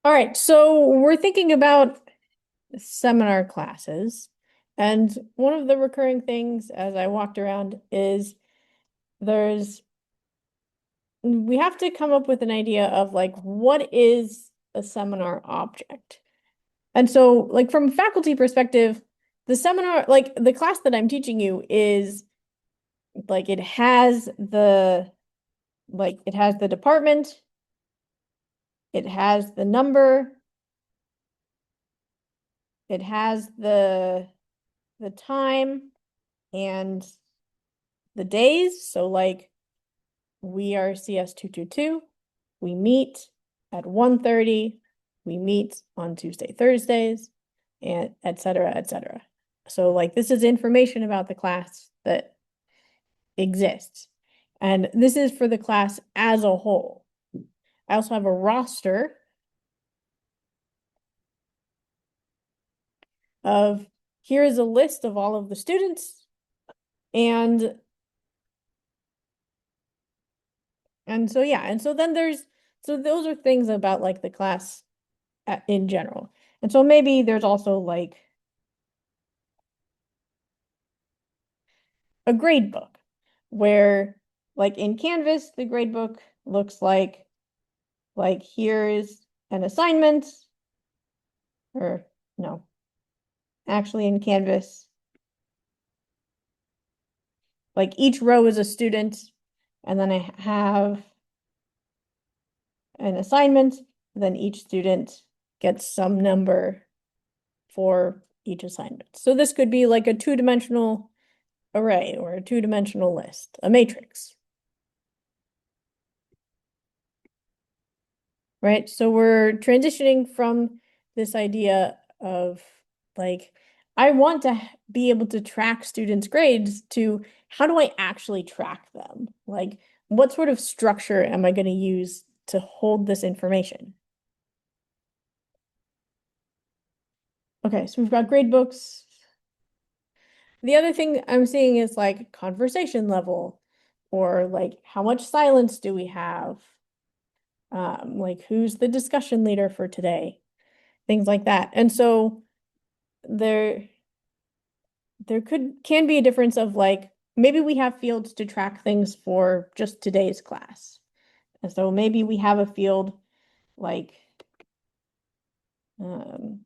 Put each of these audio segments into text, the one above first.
All right, so we're thinking about seminar classes, and one of the recurring things as I walked around is there's we have to come up with an idea of like what is a seminar object. And so like from a faculty perspective, the seminar, like the class that I'm teaching you is like it has the department, it has the number, it has the time and the days. So like we are CS 222. We meet at 1:30. We meet on Tuesday, Thursdays, and et cetera, et cetera. So like this is information about the class that exists. And this is for the class as a whole. I also have a roster of here is a list of all of the students and so yeah, and so then so those are things about like the class in general. And so maybe there's also like a grade book where like in Canvas, the grade book looks like here's an assignment or no, actually in Canvas, like each row is a student and then I have an assignment, then each student gets some number for each assignment. So this could be like a two-dimensional array or a two-dimensional list, a matrix. Right? So we're transitioning from this idea of like, I want to be able to track students' grades to how do I actually track them? Like, what sort of structure am I going to use to hold this information? Okay, so we've got grade books. The other thing I'm seeing is like conversation level or like how much silence do we have? Like who's the discussion leader for today? Things like that. And so there can be a difference of like maybe we have fields to track things for just today's class. And so maybe we have a field like um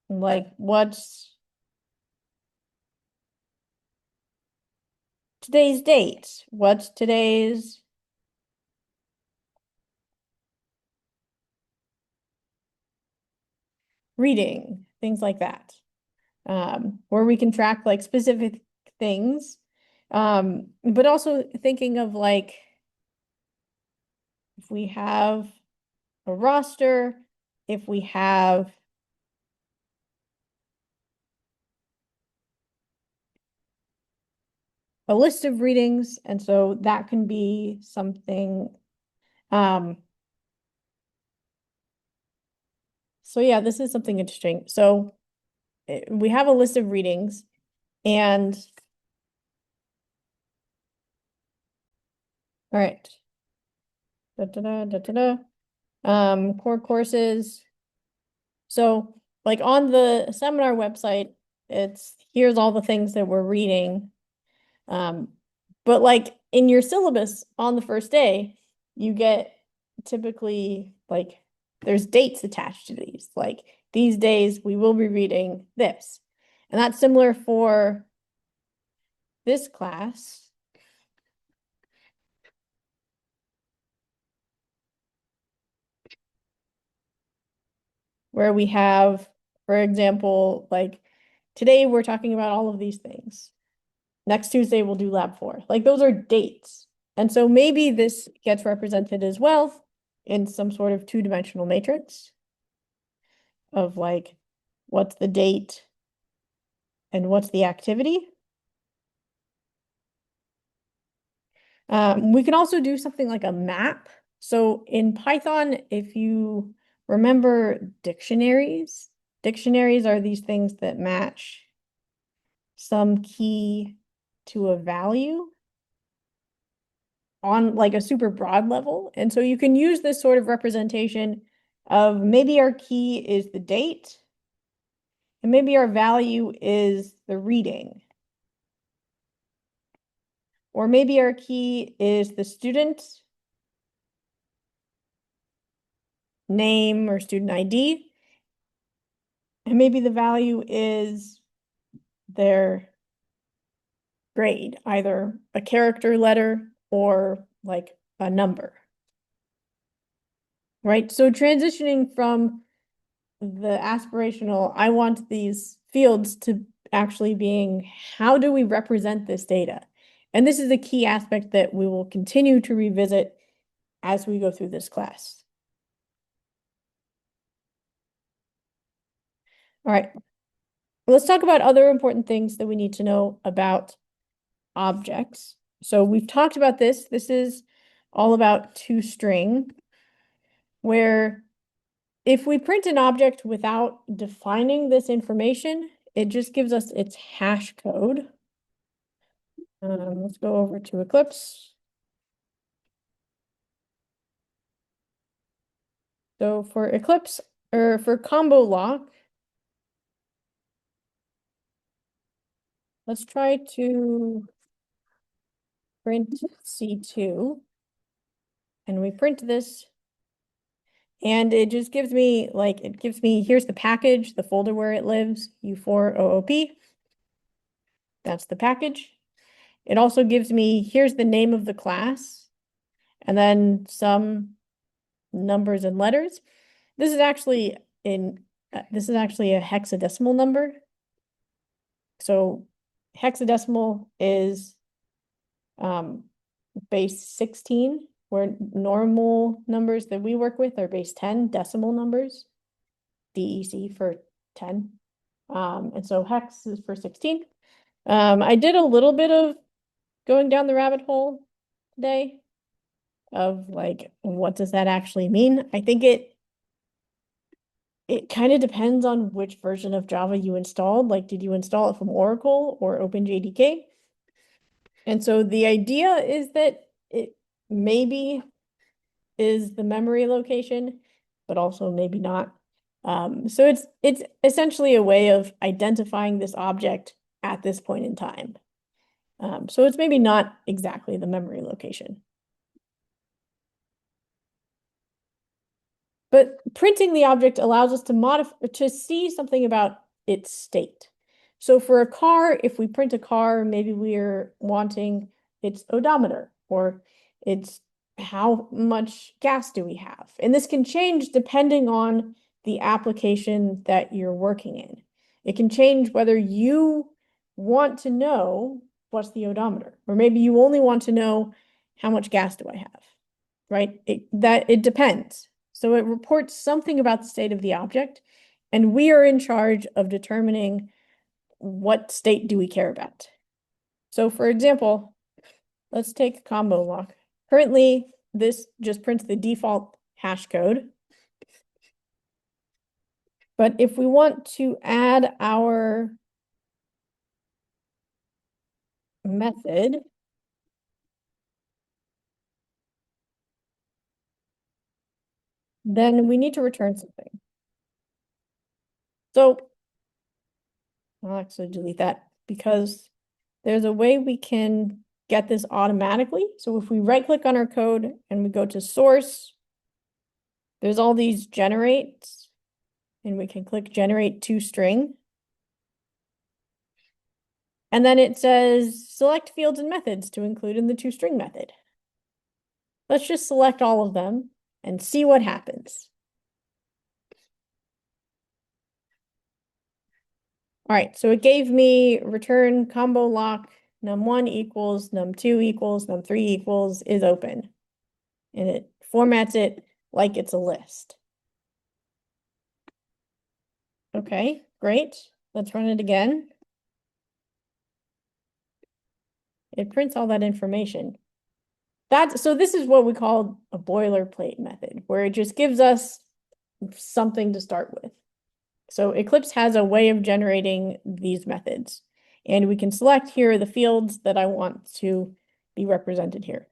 what's today's date? What's today's reading? Things like that. Where we can track like specific things. But also thinking of like if we have a roster, if we have a list of readings, and so that can be something. Um, so yeah, this is something interesting. So we have a list of readings, and all right. Da, da, da, da, da, da. Core courses. So like on the seminar website, it's here's all the things that we're reading. Um, but like in your syllabus on the first day, you get typically like there's dates attached to these. Like these days we will be reading this. And that's similar for this class. Where we have, for example, like today we're talking about all of these things. Next Tuesday we'll do lab 4. Like those are dates. And so maybe this gets represented as well in some sort of two-dimensional matrix of like what's the date and what's the activity. We can also do something like a map. So in Python, if you remember dictionaries are these things that match some key to a value. on like a super broad level. And so you can use this sort of representation of maybe our key is the date, and maybe our value is the reading. Or maybe our key is the student name or student ID. And maybe the value is their grade, either a character letter or like a number. Right? So transitioning from the aspirational, I want these fields to actually being, how do we represent this data? And this is a key aspect that we will continue to revisit as we go through this class. All right, let's talk about other important things that we need to know about objects. So we've talked about this. This is all about toString, where if we print an object without defining this information, it just gives us its hash code. Let's go over to Eclipse. So for Eclipse, or for combo lock, let's try to print C2. And we print this, and it just gives me, like, it gives me, here's the package, the folder where it lives, U4OOP. That's the package. It also gives me, here's the name of the class, and then some numbers and letters. This is actually this is actually a hexadecimal number. So hexadecimal is base 16, where normal numbers that we work with are base 10, decimal numbers, DEC for 10. And so hex is for 16. I did a little bit of going down the rabbit hole today of like, what does that actually mean? I think it kind of depends on which version of Java you installed. Like, did you install it from Oracle or OpenJDK? And so the idea is that it maybe is the memory location, but also maybe not. So it's essentially a way of identifying this object at this point in time. So it's maybe not exactly the memory location. But printing the object allows us to modify, to see something about its state. So for a car, if we print a car, maybe we're wanting its odometer, or its how much gas do we have? And this can change depending on the application that you're working in. It can change whether you want to know what's the odometer, or maybe you only want to know how much gas do I have, right? It depends. So it reports something about the state of the object, and we are in charge of determining what state do we care about. So for example, let's take combo lock. Currently, this just prints the default hash code. But if we want to add our method, then we need to return something. So I'll actually delete that, because there's a way we can get this automatically. So if we right click on our code and we go to source, there's all these generates, and we can click generate toString. And then it says select fields and methods to include in the toString method. Let's just select all of them and see what happens. All right, so it gave me return combo lock num1 equals num2 equals num3 equals is open. And it formats it like it's a list. Okay, great. Let's run it again. It prints all that information. So this is what we call a boilerplate method, where it just gives us something to start with. So Eclipse has a way of generating these methods, and we can select here the fields that I want to be represented here.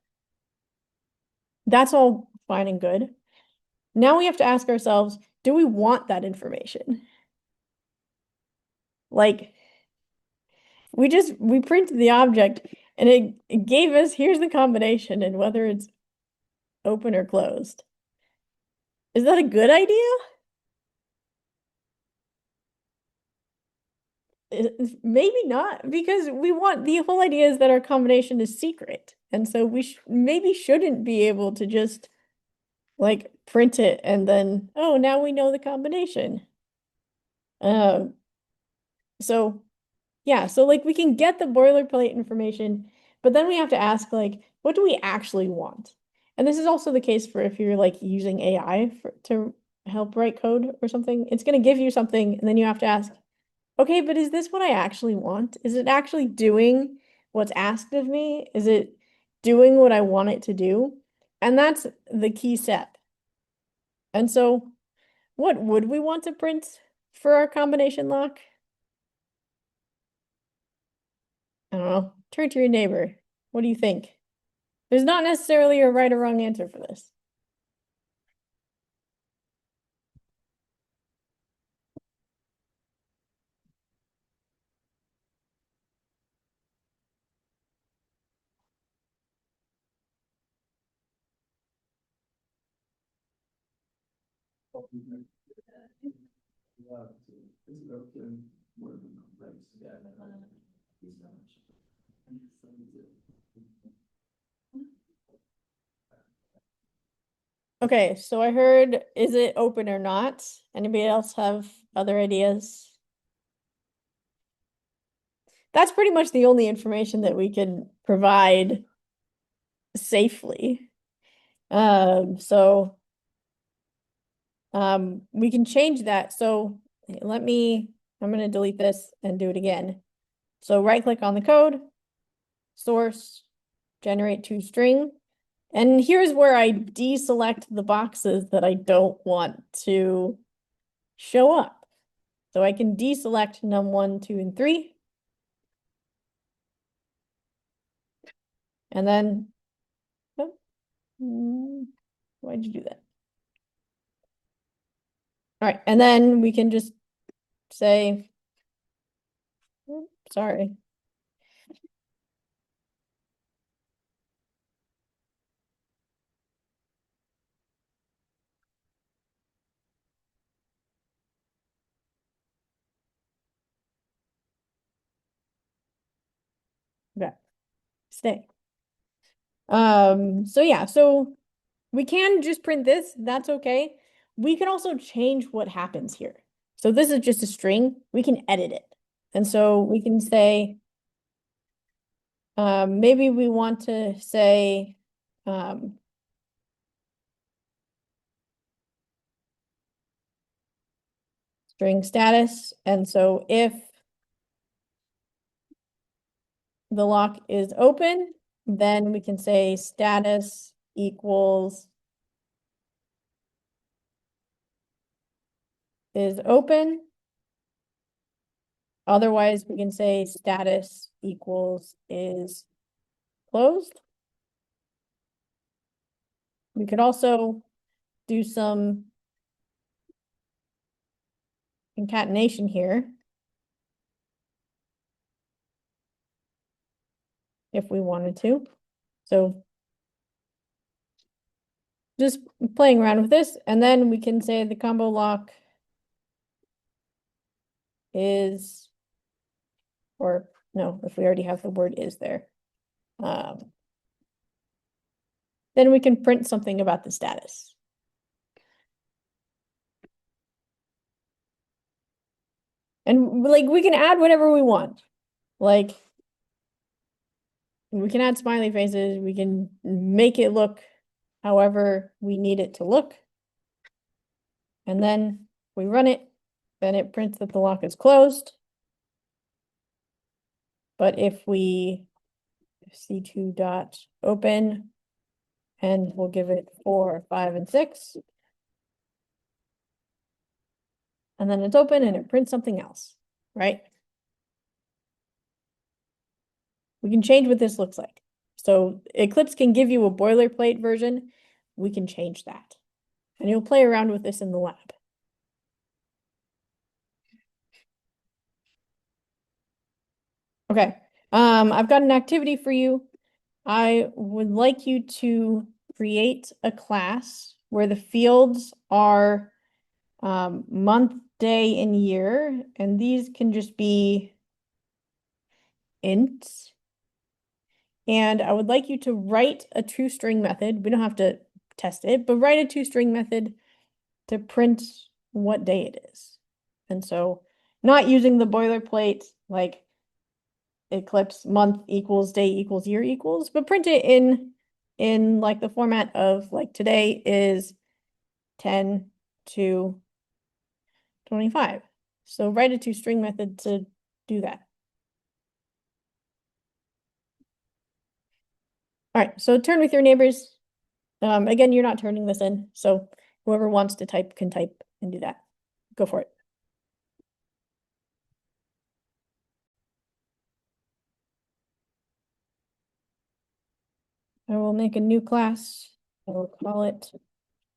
that's all fine and good. Now we have to ask ourselves, do we want that information? Like, we printed the object and it gave us, here's the combination and whether it's open or closed. Is that a good idea? Maybe not, because we want, the whole idea is that our combination is secret. And so we maybe shouldn't be able to just like print it and then, oh, now we know the combination. Um, so yeah, so like we can get the boilerplate information, but then we have to ask like, what do we actually want? And this is also the case for if you're like using AI to help write code or something. It's going to give you something, and then you have to ask, okay, but is this what I actually want? Is it actually doing what's asked of me? Is it doing what I want it to do? And that's the key step. And so, what would we want to print for our combination lock? I don't know. Turn to your neighbor. What do you think? There's not necessarily a right or wrong answer for this. Okay, so I heard, is it open or not? Anybody else have other ideas? That's pretty much the only information that we can provide safely. So we can change that. So I'm going to delete this and do it again. So right click on the code, source, generate toString. And here's where I deselect the boxes that I don't want to show up. So I can deselect num1, 2, and 3. And then, why'd you do that? All right, and then we can just say, sorry. Okay, stay. So yeah, so we can just print this, that's okay. We can also change what happens here. So this is just a string, we can edit it. And so we can say, maybe we want to say, string status. And so if the lock is open, then we can say status equals is open. Otherwise, we can say status equals is closed. We could also do some concatenation here if we wanted to. So just playing around with this, and then we can say the combo lock is, or no, if we already have the word is there. Then we can print something about the status. And like we can add whatever we want. Like we can add smiley faces, we can make it look however we need it to look. And then we run it, then it prints that the lock is closed. But if we c2 dot open, and we'll give it 4, 5, and 6. And then it's open and it prints something else, right? We can change what this looks like. So Eclipse can give you a boilerplate version, we can change that. And you'll play around with this in the lab. Okay, I've got an activity for you. I would like you to create a class where the fields are month, day, and year, and these can just be ints. And I would like you to write a toString method. We don't have to test it, but write a toString method to print what day it is. And so not using the boilerplate like Eclipse month equals day equals year equals, but print it in like the format of like today is 10 to 25. So write a toString method to do that. All right, so turn with your neighbors. Again, you're not turning this in, so whoever wants to type can type and do that. Go for it. I will make a new class. I will call it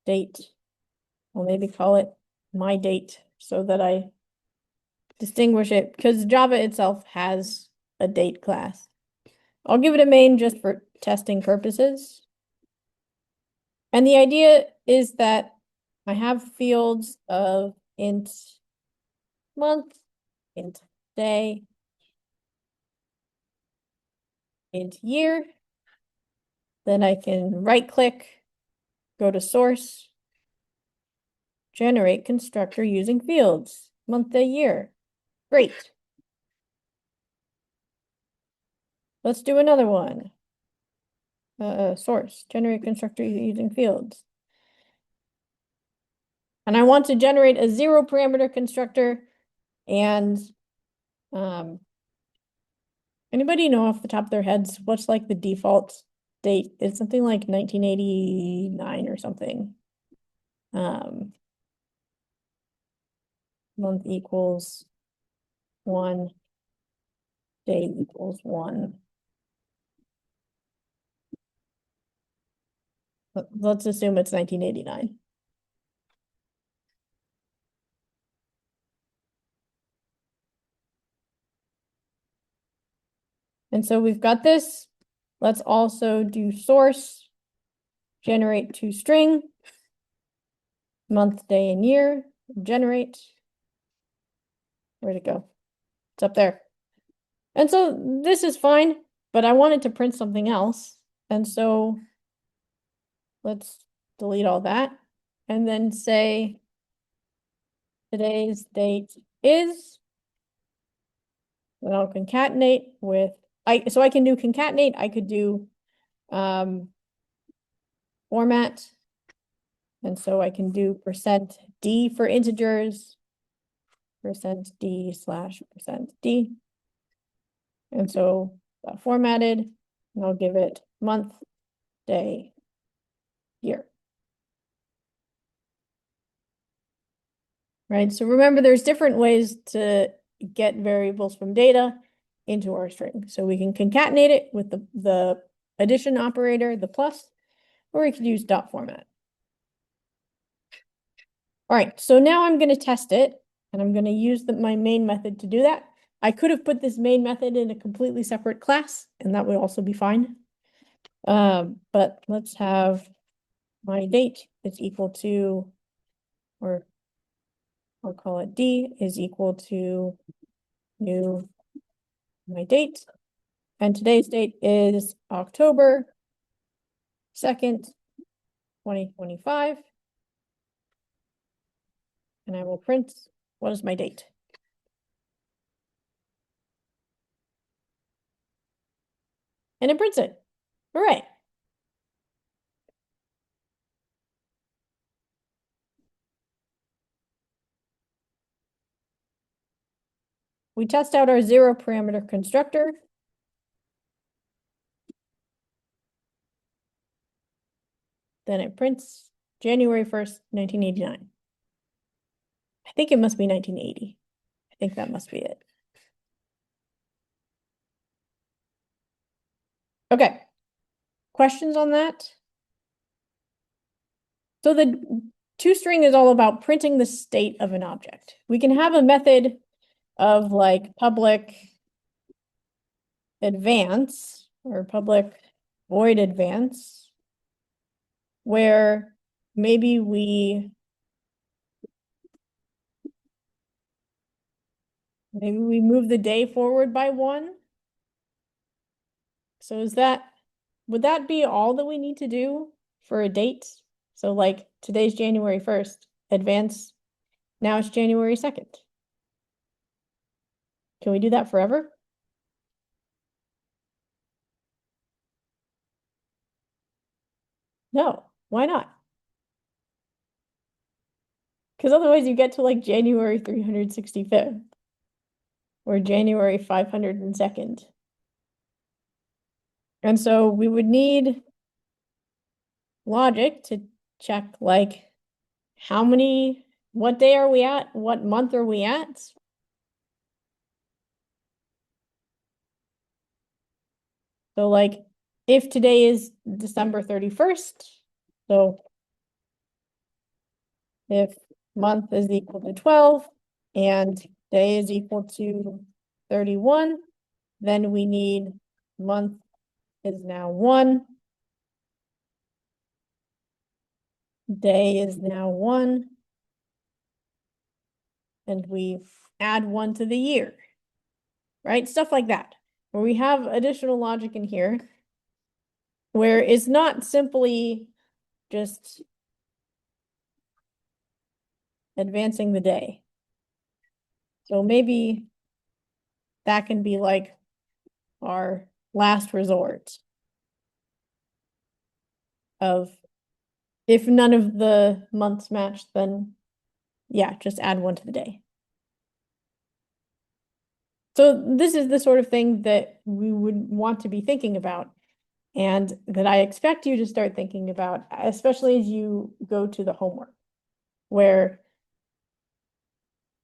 date. I'll maybe call it my date so that I distinguish it because Java itself has a date class. I'll give it a main just for testing purposes. And the idea is that I have fields of int month, int day, int year. Then I can right click, go to source, generate constructor using fields, month, day, year. Great. Let's do another one. Source, generate constructor using fields. And I want to generate a 0 parameter constructor. And anybody know off the top of their heads what's like the default date? It's something like 1989 or something. Month equals 1, day equals 1. Let's assume it's 1989. And so we've got this. Let's also do source, generate toString, month, day, and year, generate. Where'd it go? It's up there. And so this is fine, but I wanted to print something else. And so let's delete all that and then say today's date is, and I'll concatenate with, so I can do concatenate, I could do format. And so I can do %d for integers, %d/%d. And so that formatted, and I'll give it month, day, year. Right, so remember there's different ways to get variables from data into our string. So we can concatenate it with the addition operator, the plus, or we could use dot format. All right, so now I'm going to test it, and I'm going to use my main method to do that. I could have put this main method in a completely separate class, and that would also be fine. But let's have my date is equal to, or I'll call it D is equal to new my date. And today's date is October 2nd, 2025. And I will print, what is my date? And it prints it. All right. We test out our 0 parameter constructor. Then it prints January 1st, 1989. I think it must be 1980. I think that must be it. Okay. Questions on that? So the toString is all about printing the state of an object. We can have a method of like public advance or public void advance, where maybe we move the day forward by 1. So would that be all that we need to do for a date? So like today's January 1st, advance, now it's January 2nd. Can we do that forever? No, why not? Because otherwise you get to like January 365th or January 502nd. And so we would need logic to check like what day are we at? What month are we at? So like if today is December 31st, so if month is equal to 12 and day is equal to 31, then we need month is now 1. Day is now 1. And we add 1 to the year, right? Stuff like that, where we have additional logic in here, where it's not simply just advancing the day. So maybe that can be like our last resort of if none of the months match, then yeah, just add 1 to the day. So this is the sort of thing that we would want to be thinking about and that I expect you to start thinking about, especially as you go to the homework, where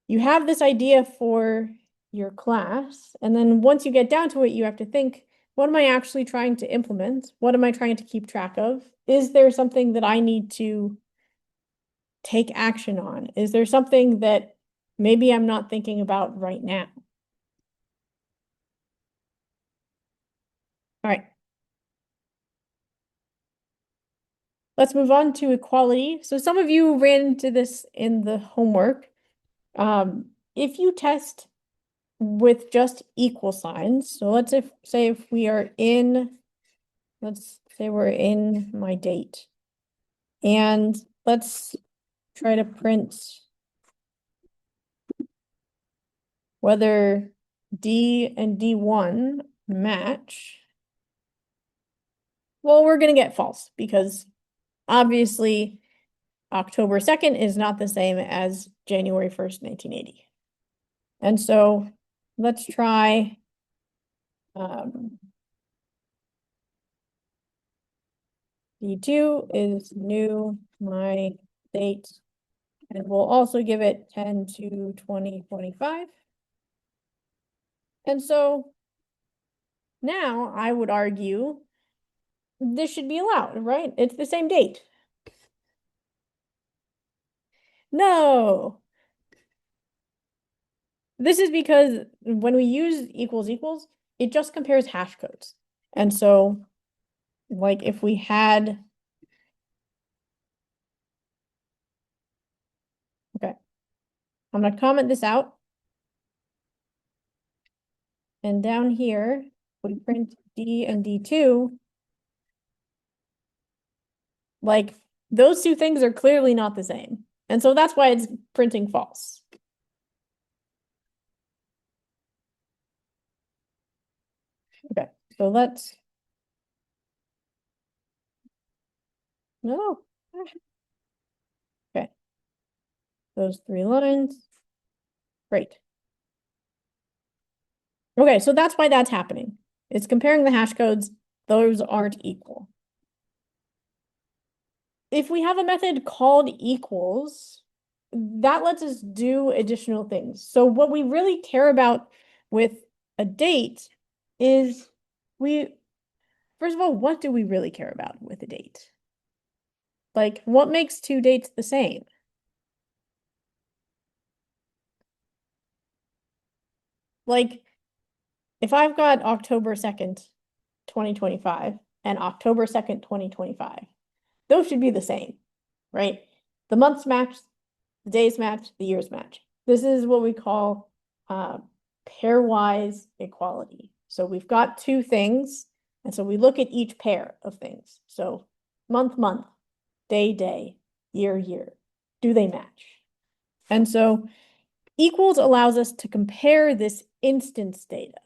you have this idea for your class, and then once you get down to it, you have to think, what am I actually trying to implement? What am I trying to keep track of? Is there something that I need to take action on? Is there something that maybe I'm not thinking about right now? All right. Let's move on to equality. So some of you ran into this in the homework. If you test with just equal signs, so let's say if we are in, let's say we're in my date, and let's try to print whether D and D1 match. Well, we're going to get false because obviously October 2nd is not the same as January 1st, 1980. And so let's try D2 is new, my date, and we'll also give it 10/2/2025. And so now I would argue this should be allowed, right? It's the same date. No. This is because when we use equals equals, it just compares hash codes. And so like if we had, okay, I'm gonna comment this out. And down here, we print D and D2. Like those two things are clearly not the same. And so that's why it's printing false. Okay, so let's, no. Okay, those 3 lines, great. Okay, so that's why that's happening. It's comparing the hash codes, those aren't equal. If we have a method called equals, that lets us do additional things. So what we really care about with a date is first of all, what do we really care about with a date? Like, what makes two dates the same? Like, if I've got October 2nd, 2025 and October 2nd, 2025, those should be the same, right? The months match, the days match, the years match. This is what we call pairwise equality. So we've got two things, and so we look at each pair of things. So month, month, day, day, year, year. Do they match? And so equals allows us to compare this instance data.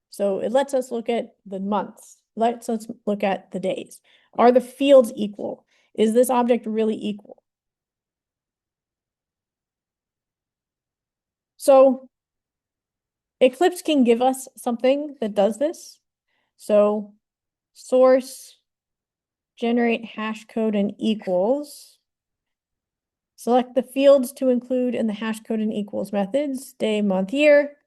So it lets us look at the months, lets us look at the days. Are the fields equal? Is this object really equal? So Eclipse can give us something that does this. So source, generate hash code and equals. Select the fields to include in the hash code and equals methods, day, month, year.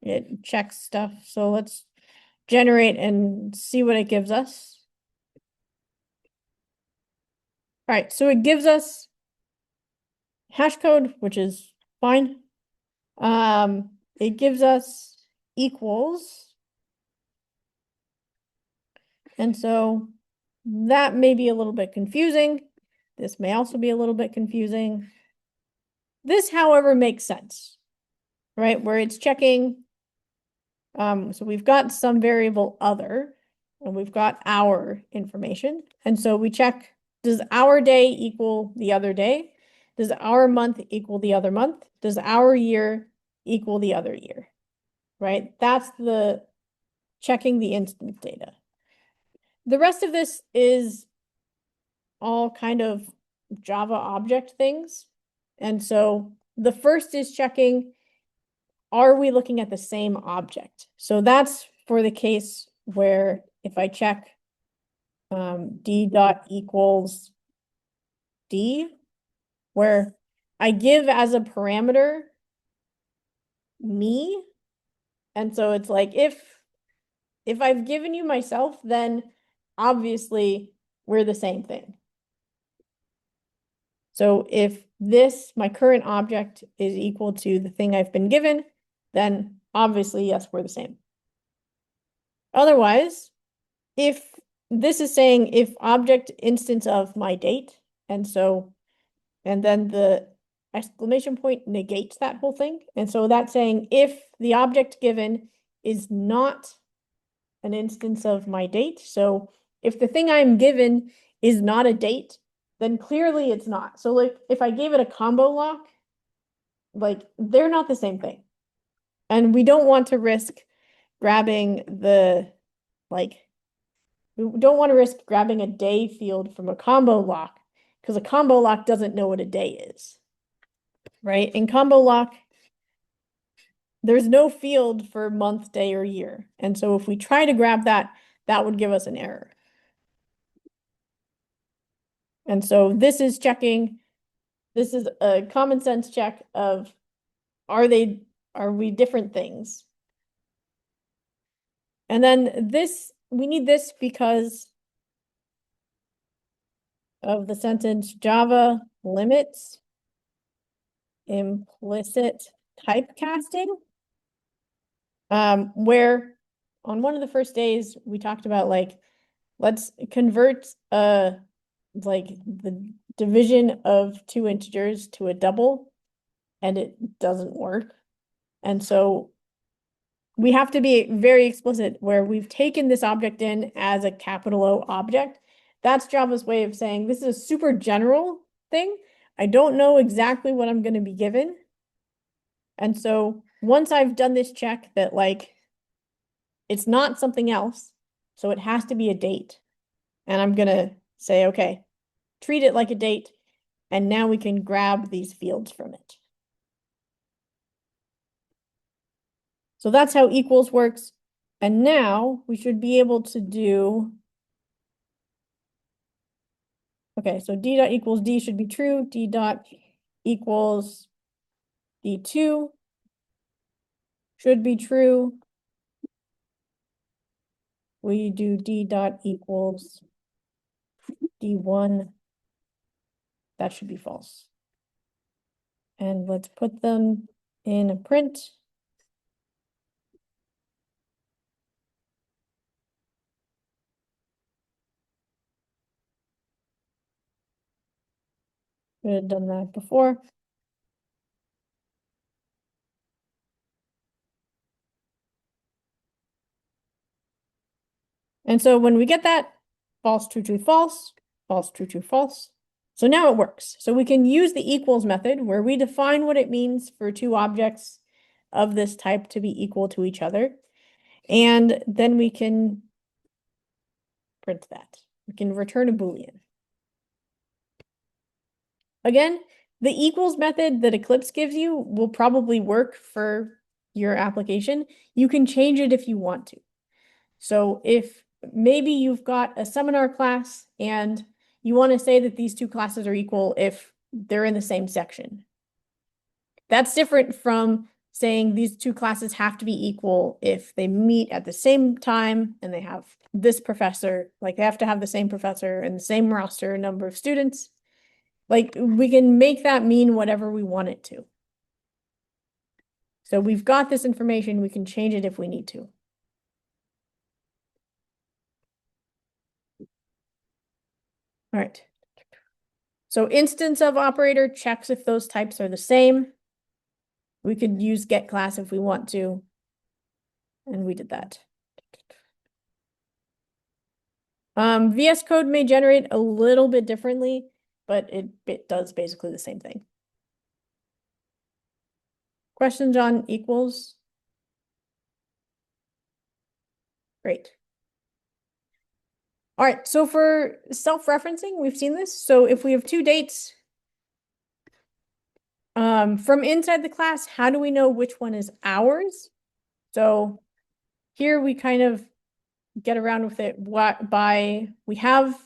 It checks stuff. So let's generate and see what it gives us. All right, so it gives us hash code, which is fine. It gives us equals. And so that may be a little bit confusing. This may also be a little bit confusing. This, however, makes sense, right? Where it's checking. So we've got some variable other, and we've got our information. And so we check, does our day equal the other day? Does our month equal the other month? Does our year equal the other year? Right? That's the checking the instance data. The rest of this is all kind of Java object things. And so the first is checking, are we looking at the same object? So that's for the case where if I check d dot equals d, where I give as a parameter me, and so it's like if I've given you myself, then obviously we're the same thing. So if this, my current object, is equal to the thing I've been given, then obviously, yes, we're the same. Otherwise, if this is saying if object instance of my date, and then the exclamation point negates that whole thing. And so that's saying if the object given is not an instance of my date, so if the thing I'm given is not a date, then clearly it's not. So like if I gave it a combo lock, like they're not the same thing. And we don't want to risk grabbing we don't want to risk grabbing a day field from a combo lock because a combo lock doesn't know what a day is, right? In combo lock, there's no field for month, day, or year. And so if we try to grab that, that would give us an error. And so this is checking, this is a common sense check of are we different things? And then this, we need this because of the sentence Java limits implicit typecasting. Where on one of the first days we talked about like, let's convert like the division of two integers to a double, and it doesn't work. And so we have to be very explicit where we've taken this object in as a capital O object. That's Java's way of saying this is a super general thing. I don't know exactly what I'm going to be given. And so once I've done this check that like it's not something else, so it has to be a date. And I'm going to say, okay, treat it like a date, and now we can grab these fields from it. So that's how equals works. And now we should be able to do, okay, so d dot equals d should be true. D dot equals d2 should be true. we do d dot equals d1. That should be false. And let's put them in a print. We had done that before. And so when we get that, false, true, true, false, false, true, true, false. So now it works. So we can use the equals method where we define what it means for two objects of this type to be equal to each other. And then we can print that. We can return a Boolean. Again, the equals method that Eclipse gives you will probably work for your application. You can change it if you want to. So if maybe you've got a seminar class and you want to say that these two classes are equal if they're in the same section. That's different from saying these two classes have to be equal if they meet at the same time and they have this professor, like they have to have the same professor and the same roster number of students. Like we can make that mean whatever we want it to. So we've got this information, we can change it if we need to. All right. So instance of operator checks if those types are the same. We could use get class if we want to. And we did that. VS Code may generate a little bit differently, but it does basically the same thing. Questions on equals? Great. All right, so for self-referencing, we've seen this. So if we have two dates, from inside the class, how do we know which one is ours? So here we kind of get around with it by, we have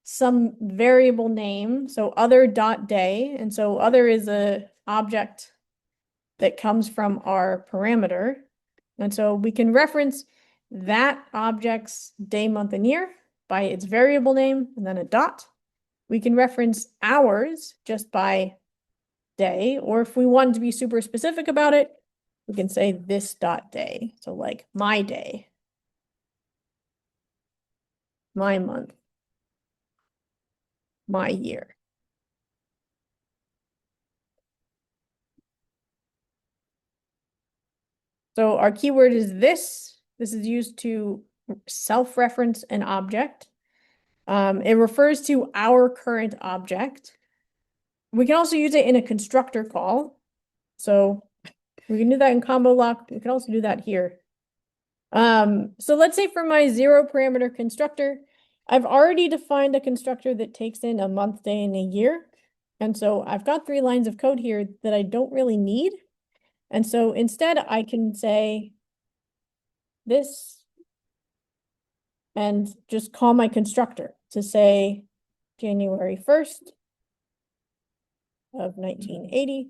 some variable name, so other dot day, and so other is a object that comes from our parameter. And so we can reference that object's day, month, and year by its variable name and then a dot. We can reference hours just by day, or if we want to be super specific about it, we can say this dot day. So like my day, my month, my year. So our keyword is this. This is used to self-reference an object. It refers to our current object. We can also use it in a constructor call. So we can do that in combo lock. We can also do that here. So let's say for my 0 parameter constructor, I've already defined a constructor that takes in a month, day, and a year. And so I've got 3 lines of code here that I don't really need. And so instead I can say this and just call my constructor to say January 1st of 1980.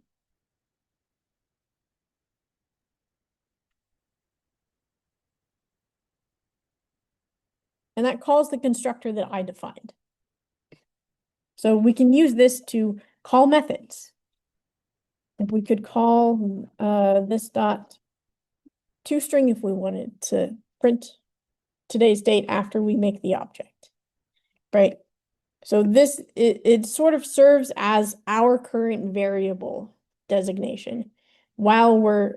And that calls the constructor that I defined. So we can use this to call methods. If we could call this dot toString if we wanted to print today's date after we make the object, right? So this, it sort of serves as our current variable designation while we're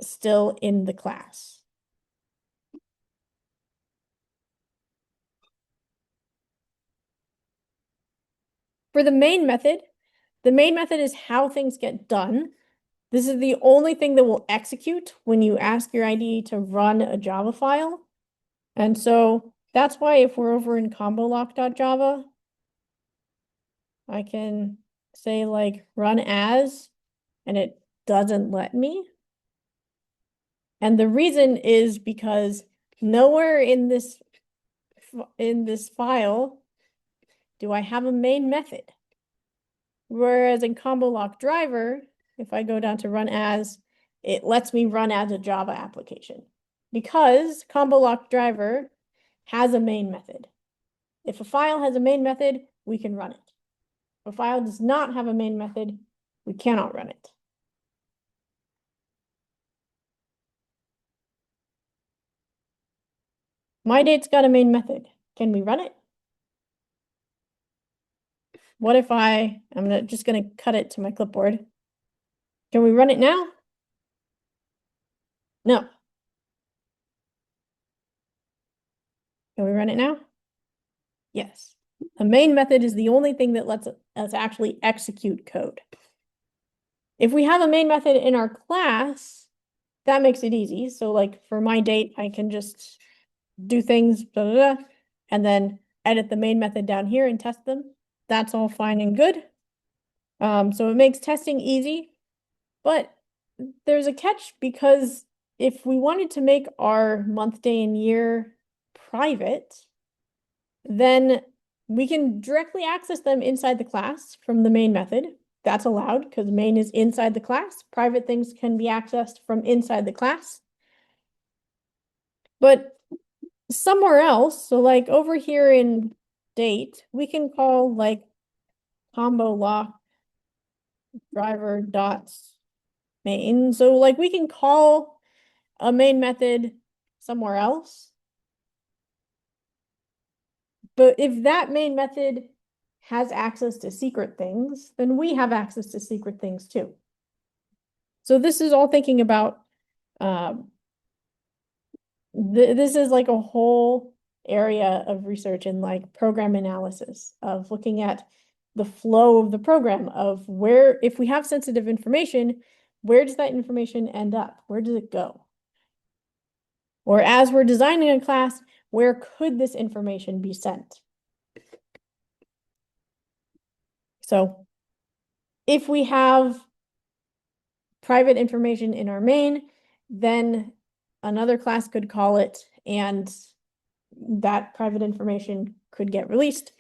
still in the class. For the main method is how things get done. This is the only thing that will execute when you ask your IDE to run a Java file. And so that's why if we're over in combolock.java, I can say like run as, and it doesn't let me. And the reason is because nowhere in this file do I have a main method. Whereas in combolock driver, if I go down to run as, it lets me run as a Java application. Because combolock driver has a main method. If a file has a main method, we can run it. If a file does not have a main method, we cannot run it. MyDate's got a main method. Can we run it? What if I'm just gonna cut it to my clipboard. Can we run it now? No. Can we run it now? Yes. A main method is the only thing that lets us actually execute code. If we have a main method in our class, that makes it easy. So like for MyDate, I can just do things, blah, blah, blah, and then edit the main method down here and test them. That's all fine and good. So it makes testing easy, but there's a catch, because if we wanted to make our month, day, and year private, then we can directly access them inside the class from the main method. That's allowed because main is inside the class. Private things can be accessed from inside the class. But somewhere else, so like over here in date, we can call like combo lock driver dots main. So like we can call a main method somewhere else. But if that main method has access to secret things, then we have access to secret things too. So this is all thinking about, this is like a whole area of research in like program analysis, of looking at the flow of the program, of where, if we have sensitive information, where does that information end up? Where does it go? Or as we're designing a class, where could this information be sent? So if we have private information in our main, then another class could call it, and that private information could get released,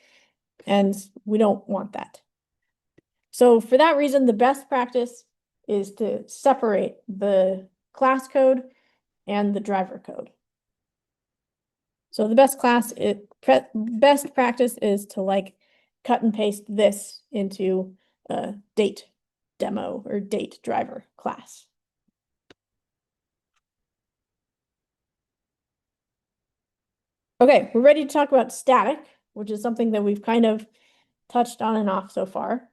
and we don't want that. So for that reason, the best practice is to separate the class code and the driver code. So the best practice is to like cut and paste this into a date demo or date driver class. Okay, we're ready to talk about static, which is something that we've kind of touched on and off so far.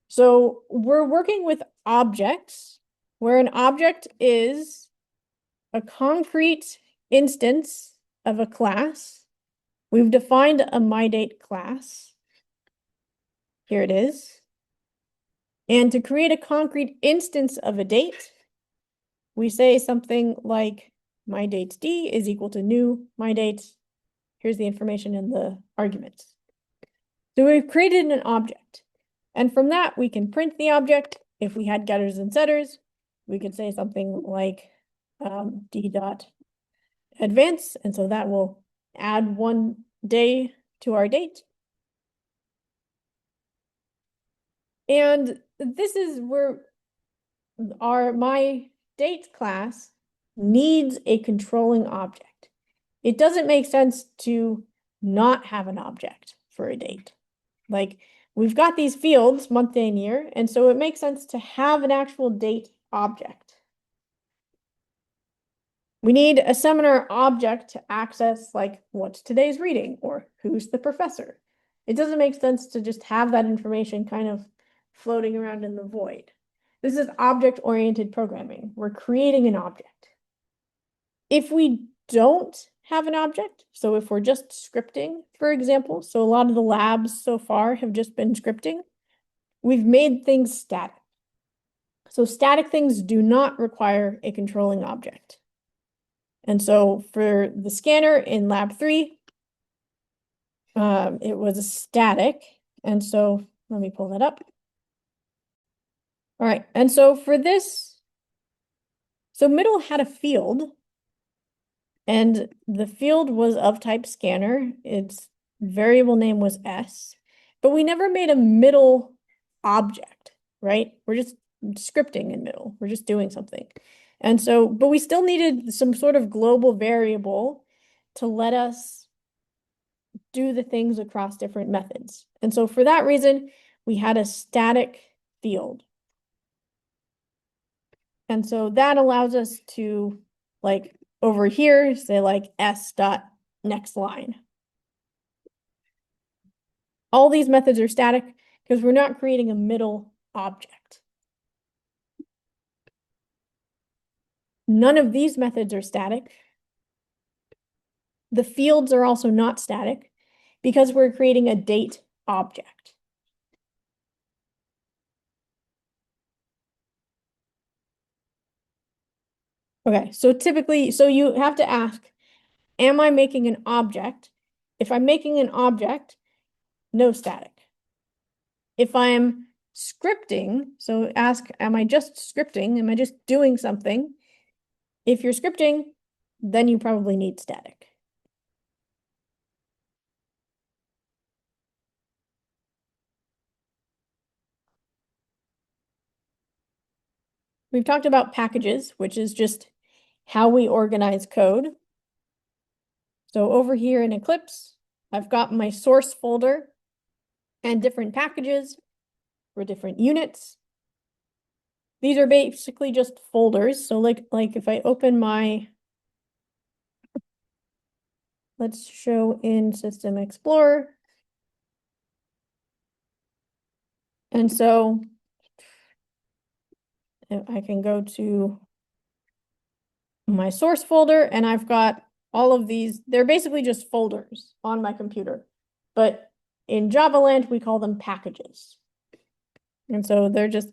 So we're working with objects, where an object is a concrete instance of a class. We've defined a MyDate class. Here it is. And to create a concrete instance of a date, we say something like MyDatesD is equal to new MyDate. Here's the information in the arguments. So we've created an object. And from that, we can print the object. If we had getters and setters, we could say something like d.advance. And so that will add one day to our date. And this is where our MyDate class needs a controlling object. It doesn't make sense to not have an object for a date. Like, we've got these fields, month, day, and year, and so it makes sense to have an actual date object. We need a seminar object to access, like, what's today's reading, or who's the professor. It doesn't make sense to just have that information kind of floating around in the void. This is object-oriented programming. We're creating an object. If we don't have an object, so if we're just scripting, for example, so a lot of the labs so far have just been scripting, we've made things static. So static things do not require a controlling object. And so for the scanner in lab 3, it was a static. And so let me pull that up. All right, and so for this, so middle had a field, and the field was of type scanner. Its variable name was S, but we never made a middle object, right? We're just scripting in middle. We're just doing something. And so, but we still needed some sort of global variable to let us do the things across different methods. And so for that reason, we had a static field. And so that allows us to, like, over here, say like s dot next line. All these methods are static because we're not creating a middle object. None of these methods are static. The fields are also not static because we're creating a date object. Okay, so typically, so you have to ask, am I making an object? If I'm making an object, no static. If I'm scripting, so ask, am I just scripting? Am I just doing something? If you're scripting, then you probably need static. We've talked about packages, which is just how we organize code. So over here in Eclipse, I've got my source folder and different packages for different units. These are basically just folders. So like if I open my, let's show in System Explorer. And so I can go to my source folder and I've got all of these. They're basically just folders on my computer. But in Java land, we call them packages. And so they're just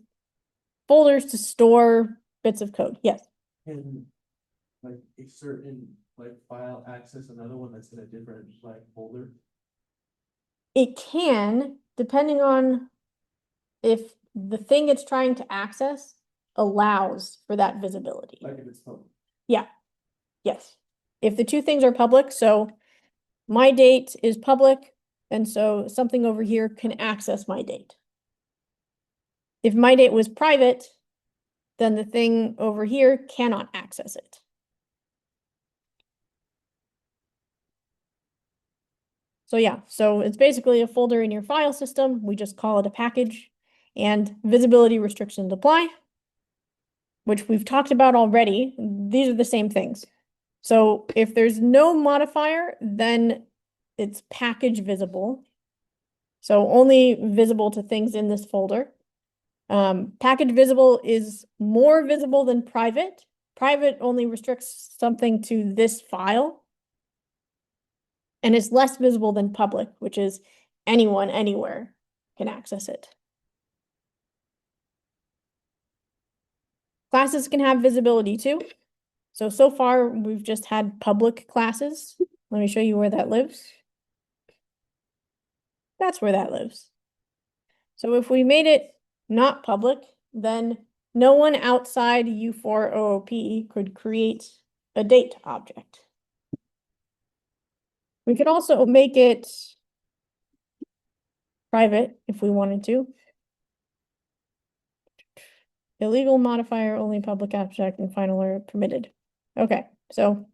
folders to store bits of code. Yes. Can like a certain like file access another one that's in a different like folder? It can, depending on if the thing it's trying to access allows for that visibility. Like if it's public. Yeah. Yes. If the two things are public, so my date is public, and so something over here can access my date. If my date was private, then the thing over here cannot access it. So yeah, so it's basically a folder in your file system. We just call it a package, and visibility restrictions apply, which we've talked about already. These are the same things. So if there's no modifier, then it's package visible. So only visible to things in this folder. Package visible is more visible than private. Private only restricts something to this file. And it's less visible than public, which is anyone, anywhere can access it. Classes can have visibility too. So far we've just had public classes. Let me show you where that lives. That's where that lives. So if we made it not public, then no one outside U4OOP could create a date object. We could also make it private if we wanted to. Illegal modifier, only public abstract and final are permitted. Okay, so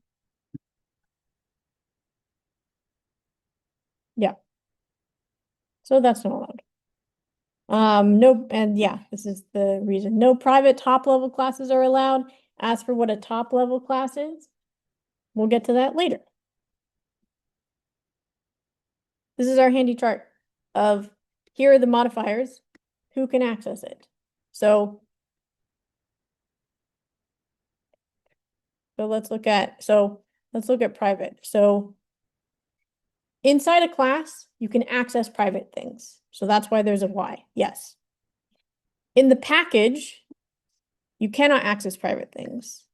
yeah. So that's not allowed. No, and yeah, this is the reason. No private top level classes are allowed. As for what a top level class is, we'll get to that later. This is our handy chart of here are the modifiers, who can access it. So let's look at private. So inside a class, you can access private things. So that's why there's a Y. Yes. In the package, you cannot access private things.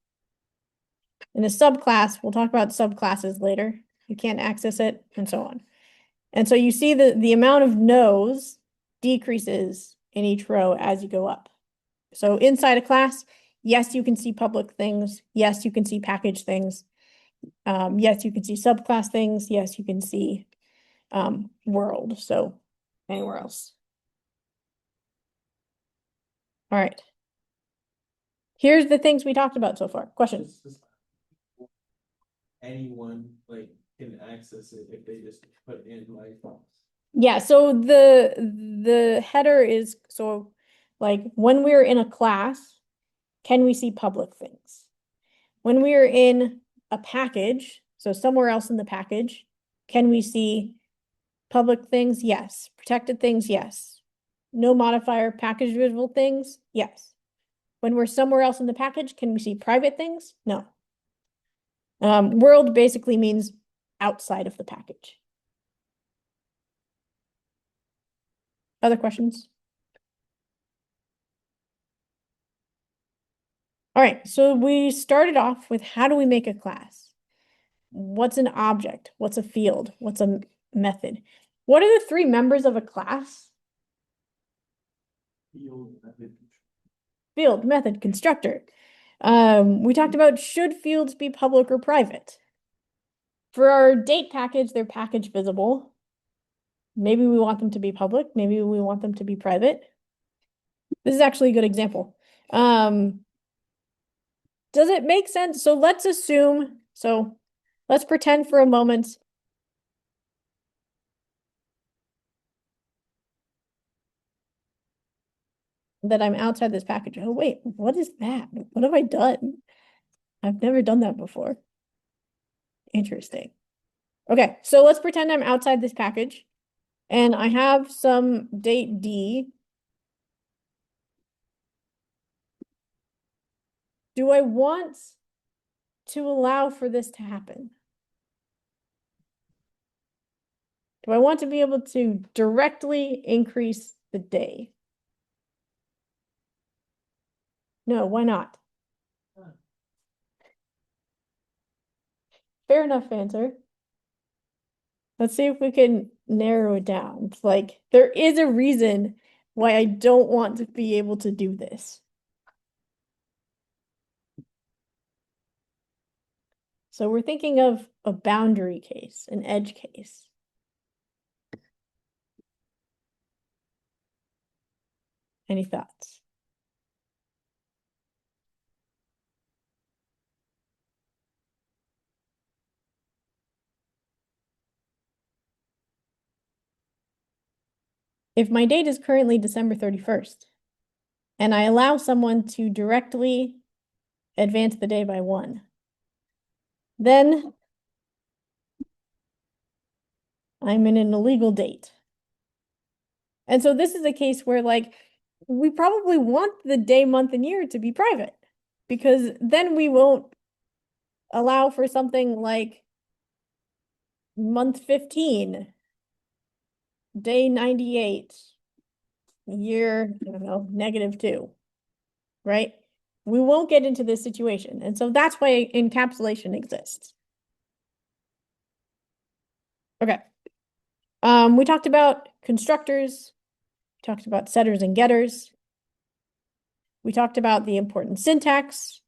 In a subclass, we'll talk about subclasses later. You can't access it, and so on. And so you see the amount of no's decreases in each row as you go up. So inside a class, yes, you can see public things. Yes, you can see package things. Yes, you can see subclass things. Yes, you can see world. So anywhere else. All right. Here's the things we talked about so far. Questions? Anyone like can access it if they just put in like. Yeah, so the header is, so like when we're in a class, can we see public things? When we are in a package, so somewhere else in the package, can we see public things? Yes. Protected things? Yes. No modifier package visible things? Yes. When we're somewhere else in the package, can we see private things? No. World basically means outside of the package. Other questions? All right, so we started off with how do we make a class? What's an object? What's a field? What's a method? What are the three members of a class? Field, method, constructor. We talked about should fields be public or private? For our date package, they're package visible. Maybe we want them to be public, maybe we want them to be private. This is actually a good example. Does it make sense? So let's assume, so let's pretend for a moment that I'm outside this package. Oh, wait, what is that? What have I done? I've never done that before. Interesting. Okay, so let's pretend I'm outside this package and I have some date D. Do I want to allow for this to happen? Do I want to be able to directly increase the day? No, why not? Fair enough answer. Let's see if we can narrow it down. It's like, there is a reason why I don't want to be able to do this. So we're thinking of a boundary case, an edge case. Any thoughts? If my date is currently December 31st, and I allow someone to directly advance the day by 1, then I'm in an illegal date. And so this is a case where like we probably want the day, month, and year to be private, because then we won't allow for something like month 15, day 98, year, I don't know, -2, right? We won't get into this situation. And so that's why encapsulation exists. Okay. We talked about constructors, talked about setters and getters. We talked about the important syntax,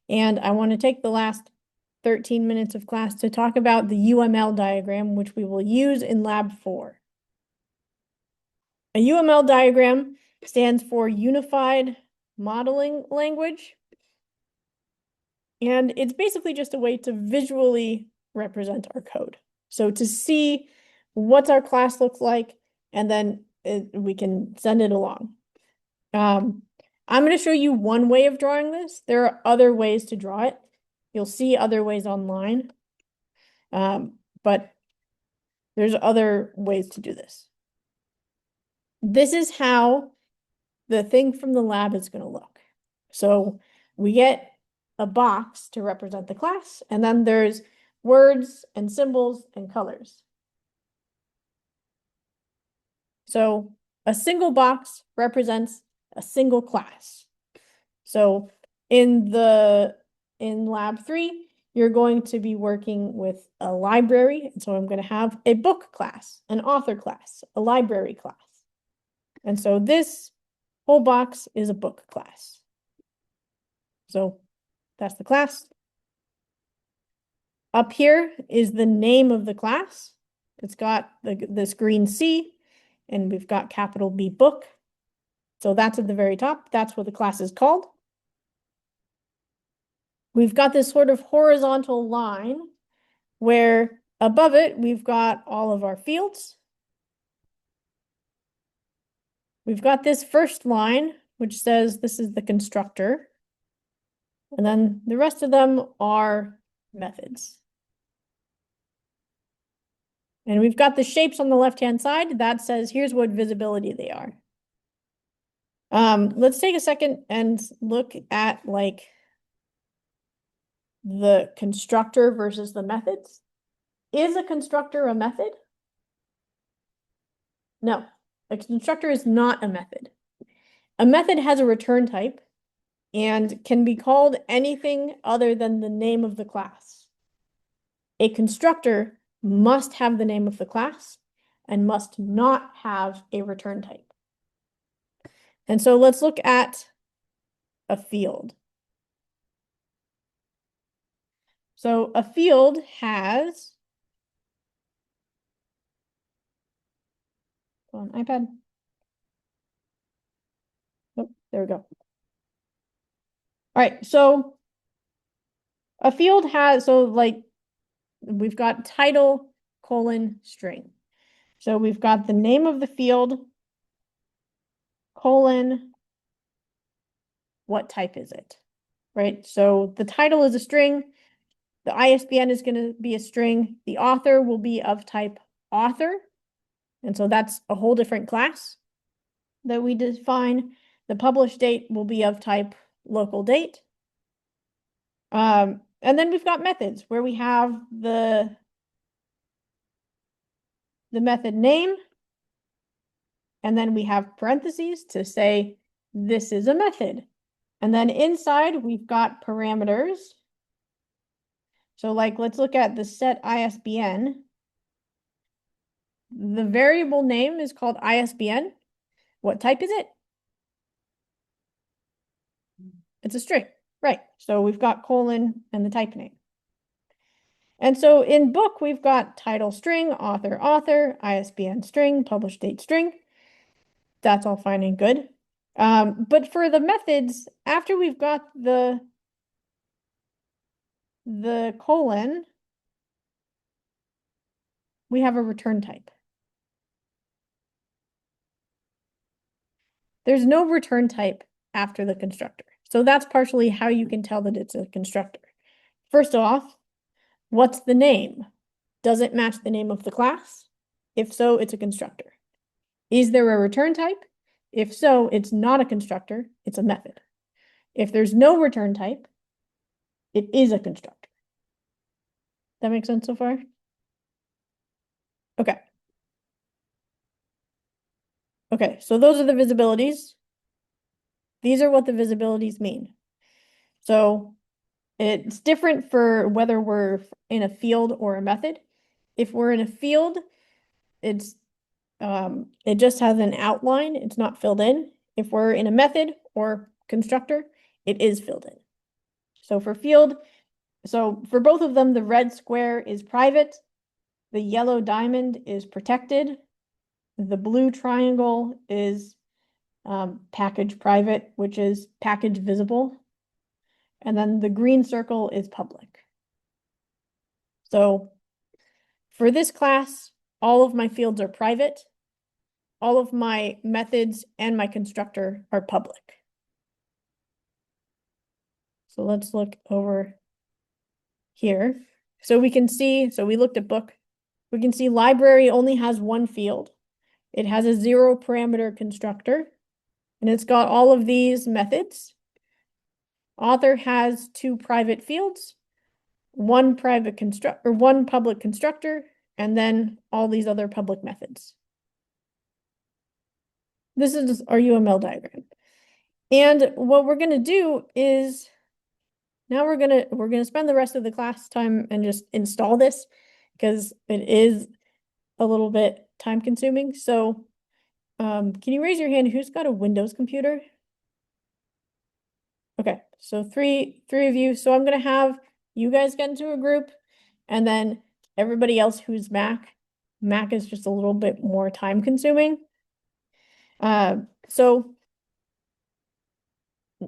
and I want to take the last 13 minutes of class to talk about the UML diagram, which we will use in lab 4. A UML diagram stands for Unified Modeling Language, and it's basically just a way to visually represent our code. So to see what our class looks like, and then we can send it along. I'm going to show you one way of drawing this. There are other ways to draw it. You'll see other ways online, but there's other ways to do this. This is how the thing from the lab is going to look. So we get a box to represent the class, and then there's words and symbols and colors. So a single box represents a single class. So in lab 3, you're going to be working with a library. And so I'm going to have a book class, an author class, a library class. And so this whole box is a book class. So that's the class. Up here is the name of the class. It's got this green C, and we've got capital B book. So that's at the very top. That's what the class is called. We've got this sort of horizontal line where above it, we've got all of our fields. We've got this first line, which says this is the constructor. And then the rest of them are methods. And we've got the shapes on the left-hand side that says here's what visibility they are. Let's take a second and look at like the constructor versus the methods. Is a constructor a method? No, a constructor is not a method. A method has a return type and can be called anything other than the name of the class. A constructor must have the name of the class and must not have a return type. And so let's look at a field. So a field has, on iPad. Oh, there we go. All right, so a field has, so like we've got title, colon, string. So we've got the name of the field, colon, what type is it, right? So the title is a string, the ISBN is going to be a string, the author will be of type author, and so that's a whole different class that we define. The published date will be of type local date. And then we've got methods where we have the method name, and then we have parentheses to say this is a method. And then inside we've got parameters. So like, let's look at the set ISBN. The variable name is called ISBN. What type is it? It's a string, right? So we've got colon and the type name. And so in book, we've got title string, author, ISBN string, published date string. That's all fine and good. But for the methods, after we've got the colon, we have a return type. There's no return type after the constructor. So that's partially how you can tell that it's a constructor. First off, what's the name? Does it match the name of the class? If so, it's a constructor. Is there a return type? If so, it's not a constructor, it's a method. If there's no return type, it is a constructor. That makes sense so far? Okay. Okay, so those are the visibilities. These are what the visibilities mean. So it's different for whether we're in a field or a method. If we're in a field, it just has an outline, it's not filled in. If we're in a method or constructor, it is filled in. So for field, so for both of them, the red square is private, the yellow diamond is protected, the blue triangle is package private, which is package visible, and then the green circle is public. So for this class, all of my fields are private, all of my methods and my constructor are public. So let's look over here. So we can see, so we looked at book. We can see library only has one field. It has a 0 parameter constructor, and it's got all of these methods. Author has 2 private fields, one public constructor, and then all these other public methods. This is our UML diagram. And what we're going to do is now we're gonna spend the rest of the class time and just install this because it is a little bit time consuming. So can you raise your hand who's got a Windows computer? Okay, so three of you. So I'm gonna have you guys get into a group and then everybody else who's Mac. Mac is just a little bit more time consuming. So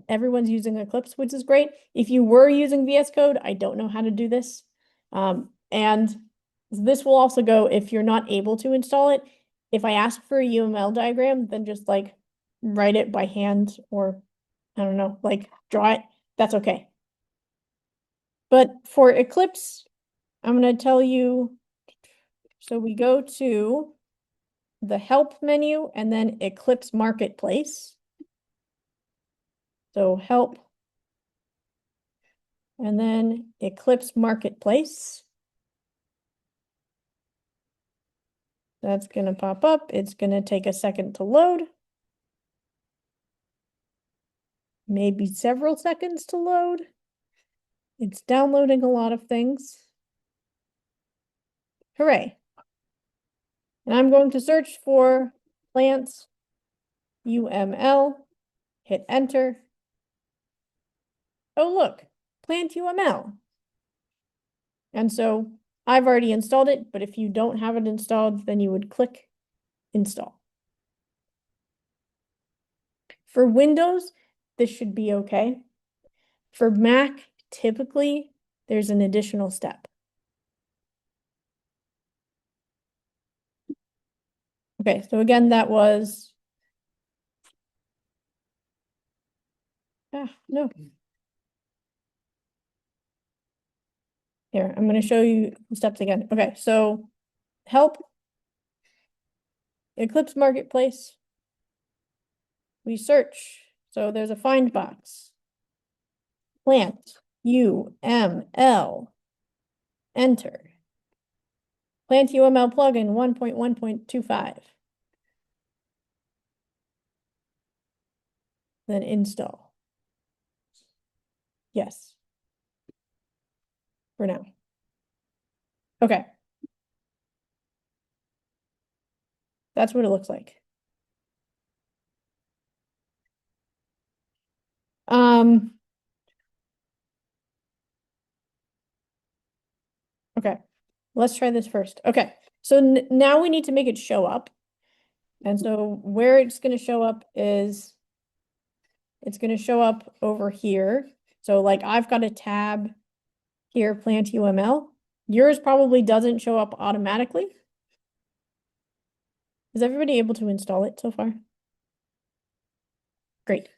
everyone's using Eclipse, which is great. If you were using VS Code, I don't know how to do this. And This will also go if you're not able to install it. If I ask for a UML diagram, then just like write it by hand or I don't know, like draw it. That's okay. But for Eclipse, I'm going to tell you. So we go to the help menu and then Eclipse Marketplace. So help and then Eclipse Marketplace. That's going to pop up. It's going to take a second to load. Maybe several seconds to load. It's downloading a lot of things. Hooray. And I'm going to search for plants UML, hit enter. Oh, look, plant UML. And so I've already installed it, but if you don't have it installed, then you would click install. For Windows, this should be okay. For Mac, typically, there's an additional step. Okay, so again, that was... no. Here, I'm going to show you the steps again. Okay, so help, Eclipse Marketplace. We search. So there's a find box. Plant UML. Enter. Plant UML plugin 1.1.25. Then install. Yes. For now. Okay. That's what it looks like. Okay, let's try this first. Okay, so now we need to make it show up. And so where it's going to show up is, it's going to show up over here. So like I've got a tab here, plant UML. Yours probably doesn't show up automatically. Is everybody able to install it so far? Great.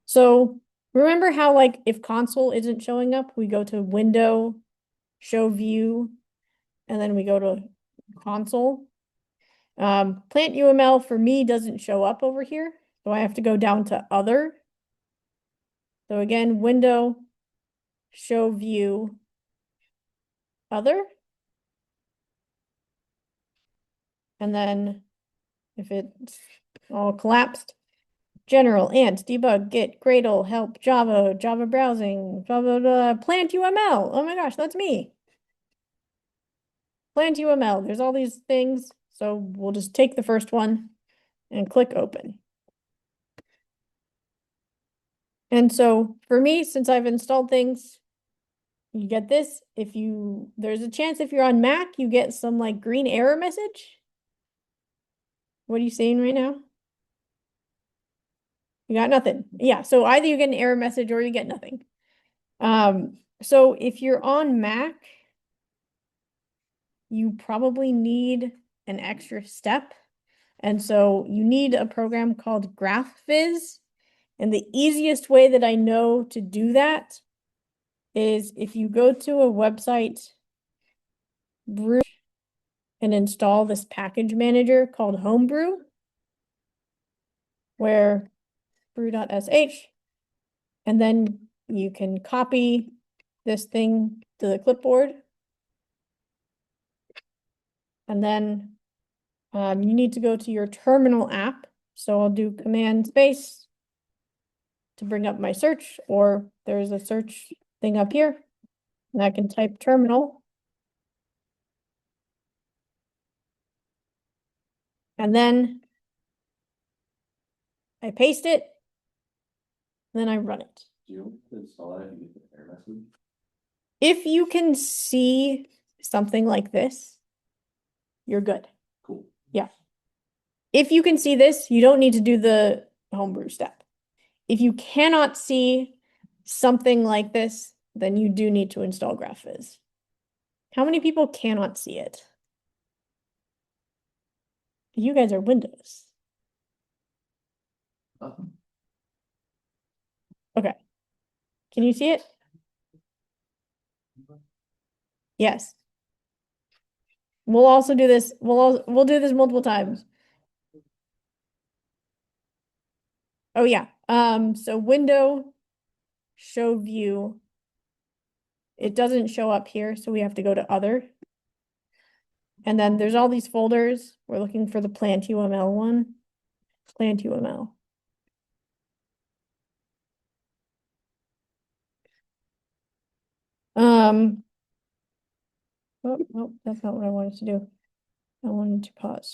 So remember how like if console isn't showing up, we go to window, show view, and then we go to console. Plant UML for me doesn't show up over here, so I have to go down to other. So again, window, show view, other. And then if it's all collapsed, general, ant, debug, git, Gradle, help, Java, Java browsing, blah, blah, blah, plant UML. Oh my gosh, that's me. Plant UML, there's all these things. So we'll just take the first one and click open. And so for me, since I've installed things, you get this. There's a chance if you're on Mac, you get some like green error message. What are you seeing right now? You got nothing. Yeah, so either you get an error message or you get nothing. So if you're on Mac, you probably need an extra step. And so you need a program called GraphViz. And the easiest way that I know to do that is if you go to a website, brew, and install this package manager called Homebrew, where brew.sh, and then you can copy this thing to the clipboard. And then you need to go to your terminal app. So I'll do command space to bring up my search, or there's a search thing up here, and I can type terminal. And then I paste it, then I run it. Do you install it and get the error message? If you can see something like this, you're good. Cool. Yeah. If you can see this, you don't need to do the homebrew step. If you cannot see something like this, then you do need to install GraphViz. How many people cannot see it? You guys are Windows. Okay. Can you see it? Yes. We'll also do this. We'll do this multiple times. Oh yeah. So window, show view. It doesn't show up here, so we have to go to other. And then there's all these folders. We're looking for the plant UML one. Plant UML. Oh, that's not what I wanted to do. I wanted to pause.